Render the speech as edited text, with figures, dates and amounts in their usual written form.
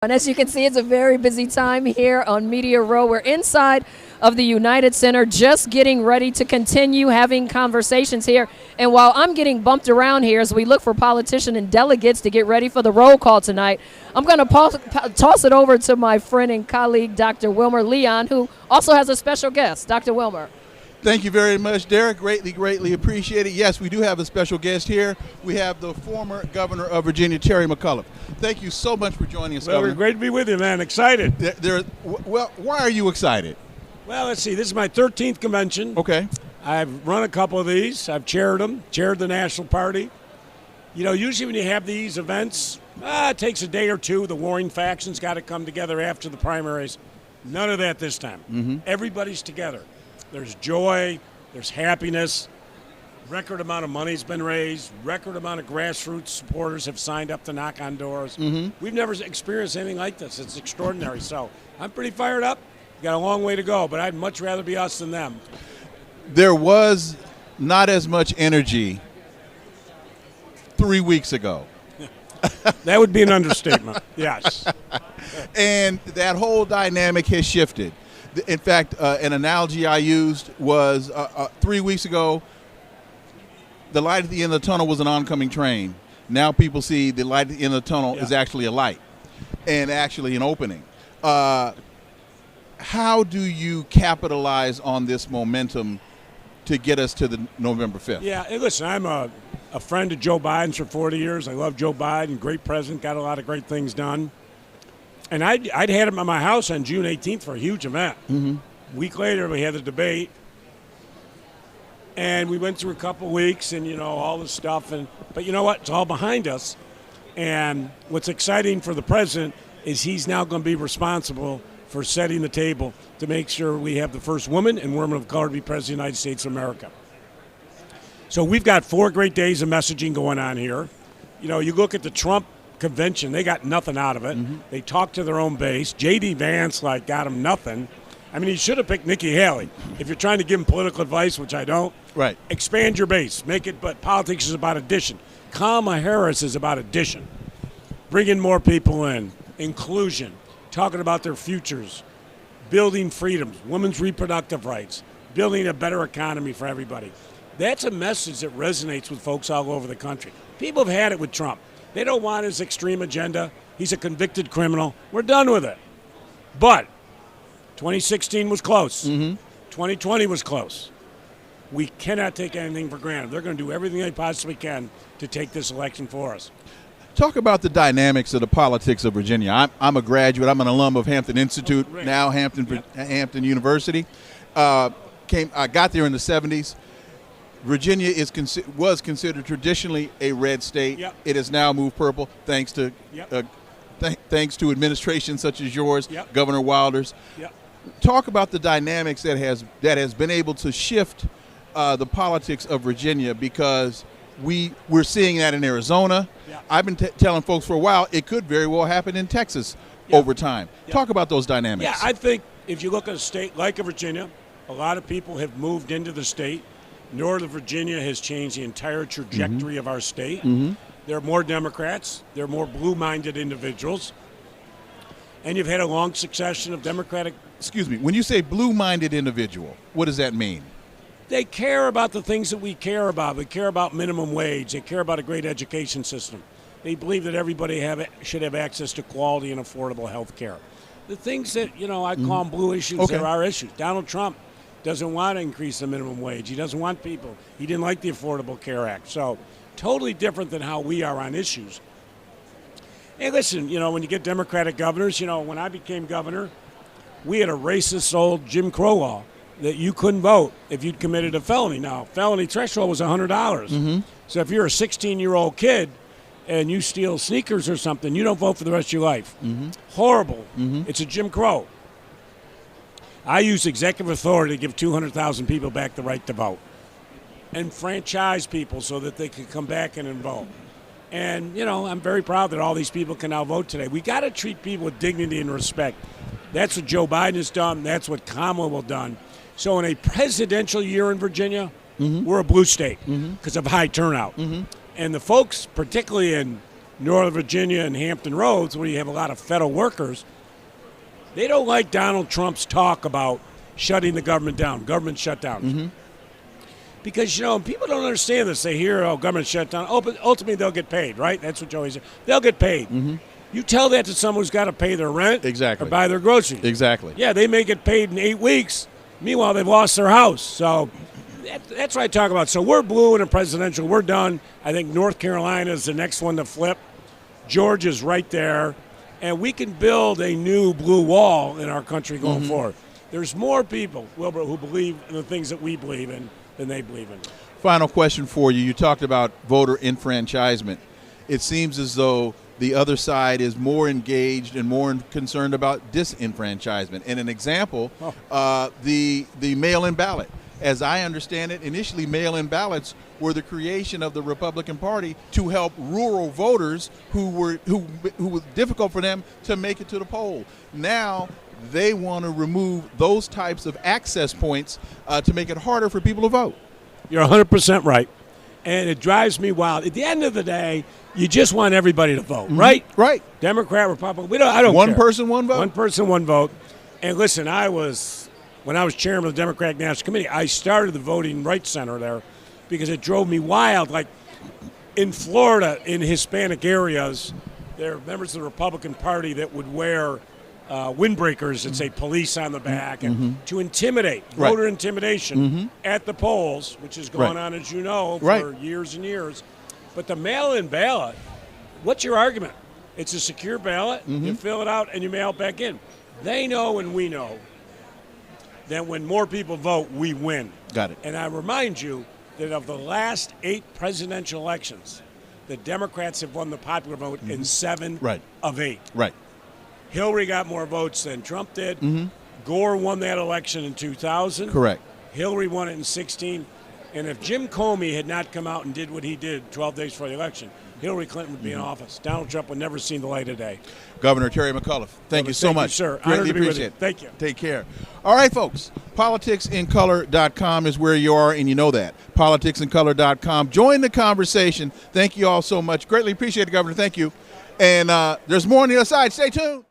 And as you can see, it's a very busy time here on Media Row. We're inside of the United Center, just getting ready to continue having conversations here. And while I'm getting bumped around here as we look for politicians and delegates to get ready for the roll call tonight, I'm going to toss it over to my friend and colleague, Dr. Wilmer Leon, who also has a special guest. Dr. Wilmer. Thank you very much, Derek. Greatly appreciate it. Yes, we do have a special guest here. We have the former governor of Virginia, Terry McAuliffe. Thank you so much for joining us, Governor. Great to be with you, man. Excited. Well, why are you excited? Well, let's see. This is my 13th convention. Okay. I've run a couple of these. I've chaired them, chaired the National Party. You know, usually when you have these events, it takes a day or two. The warring factions got to come together after the primaries. None of that this time. Mm-hmm. Everybody's together. There's joy. There's happiness. Record amount of money's been raised. Record amount of grassroots supporters have signed up to knock on doors. Mm-hmm. We've never experienced anything like this. It's extraordinary. So I'm pretty fired up. We've got a long way to go, but I'd much rather be us than them. There was not as much energy 3 weeks ago. That would be an understatement. Yes. And that whole dynamic has shifted. In fact, an analogy I used was 3 weeks ago, the light at the end of the tunnel was an oncoming train. Now people see the light at the end of the tunnel is actually a light and actually an opening. How do you capitalize on this momentum to get us to the November 5th? Yeah, hey, listen, I'm a friend of Joe Biden's for 40 years. I love Joe Biden, great president, got a lot of great things done. And I'd had him at my house on June 18th for a huge event. Mm-hmm. A week later, we had the debate. And we went through a couple weeks and, you know, all this stuff. But you know what? It's all behind us. And what's exciting for the president is he's now going to be responsible for setting the table to make sure we have the first woman and woman of color to be president of the United States of America. So we've got 4 great days of messaging going on here. You know, you look at the Trump convention, they got nothing out of it. Mm-hmm. They talked to their own base. J.D. Vance, got him nothing. I mean, he should have picked Nikki Haley. If you're trying to give him political advice, which I don't, right, expand your base. Make it, but politics is about addition. Kamala Harris is about addition. Bringing more people in, inclusion, talking about their futures, building freedoms, women's reproductive rights, building a better economy for everybody. That's a message that resonates with folks all over the country. People have had it with Trump. They don't want his extreme agenda. He's a convicted criminal. We're done with it. But 2016 was close. Mm-hmm. 2020 was close. We cannot take anything for granted. They're going to do everything they possibly can to take this election for us. Talk about the dynamics of the politics of Virginia. I'm a graduate. I'm an alum of Hampton Institute, now Hampton University. I got there in the 70s. Virginia was considered traditionally a red state. Yep. It has now moved purple thanks to thanks to administrations such as yours, Governor Wilder's. Yep. Talk about the dynamics that has been able to shift the politics of Virginia, because we're seeing that in Arizona. Yeah. I've been telling folks for a while it could very well happen in Texas over time. Yeah. Talk about those dynamics. Yeah, I think if you look at a state like Virginia, a lot of people have moved into the state. Northern Virginia has changed the entire trajectory of our state. Mm-hmm. There are more Democrats. There are more blue-minded individuals. And you've had a long succession of Democratic... Excuse me. When you say blue-minded individual, what does that mean? They care about the things that we care about. They care about minimum wage. They care about a great education system. They believe that everybody should have access to quality and affordable health care. The things that, you know, I call them blue issues, there are issues. Donald Trump doesn't want to increase the minimum wage. He doesn't want people. He didn't like the Affordable Care Act. So totally different than how we are on issues. Hey, listen, you know, when you get Democratic governors, you know, when I became governor, we had a racist old Jim Crow law that you couldn't vote if you'd committed a felony. Now, felony threshold was $100. Mm-hmm. So if you're a 16-year-old kid and you steal sneakers or something, you don't vote for the rest of your life. Mm-hmm. Horrible. Mm-hmm. It's a Jim Crow. I use executive authority to give 200,000 people back the right to vote and franchise people so that they can come back and vote. And, you know, I'm very proud that all these people can now vote today. We got to treat people with dignity and respect. That's what Joe Biden has done. That's what Kamala will done. So in a presidential year in Virginia, we're a blue state because of high turnout. And the folks, particularly in Northern Virginia and Hampton Roads, where you have a lot of federal workers, they don't like Donald Trump's talk about shutting the government down, government shutdown. Mm-hmm. Because, people don't understand this. They hear, government shutdown. Ultimately, they'll get paid, right? That's what you always say. They'll get paid. Mm-hmm. You tell that to someone who's got to pay their rent Exactly. or buy their groceries. Exactly. Yeah, they may get paid in 8 weeks. Meanwhile, they've lost their house. So that's what I talk about. So we're blue in a presidential. We're done. I think North Carolina is the next one to flip. Georgia's right there. And we can build a new blue wall in our country going forward. There's more people, Wilbur, who believe in the things that we believe in than they believe in. Final question for you. You talked about voter enfranchisement. It seems as though the other side is more engaged and more concerned about disenfranchisement. And an example, the mail-in ballot. As I understand it, initially mail-in ballots were the creation of the Republican Party to help rural voters who was difficult for them to make it to the poll. Now they want to remove those types of access points to make it harder for people to vote. You're 100% right. And it drives me wild. At the end of the day, you just want everybody to vote, right? Right. Democrat, Republican, I don't care. One person, one vote. One person, one vote. And listen, when I was chairman of the Democratic National Committee, I started the Voting Rights Center there because it drove me wild. Like in Florida, in Hispanic areas, there are members of the Republican Party that would wear windbreakers that say police on the back and to intimidate, voter intimidation at the polls, which has gone on, as you know, for years and years. But the mail-in ballot, what's your argument? It's a secure ballot. You fill it out and you mail it back in. They know and we know that when more people vote, we win. Got it. And I remind you that of the last 8 presidential elections, the Democrats have won the popular vote in 7 of 8. Right. Hillary got more votes than Trump did. Gore won that election in 2000. Correct. Hillary won it in 16. And if Jim Comey had not come out and did what he did 12 days before the election, Hillary Clinton would be in office. Donald Trump would never seen the light of day. Governor Terry McAuliffe, thank you so much. Sir. Greatly Honored to be with appreciate you. it. Thank you. Take care. All right, folks. PoliticsInColor.com is where you are, and you know that. PoliticsInColor.com. Join the conversation. Thank you all so much. Greatly appreciate it, Governor. Thank you. And there's more on the other side. Stay tuned.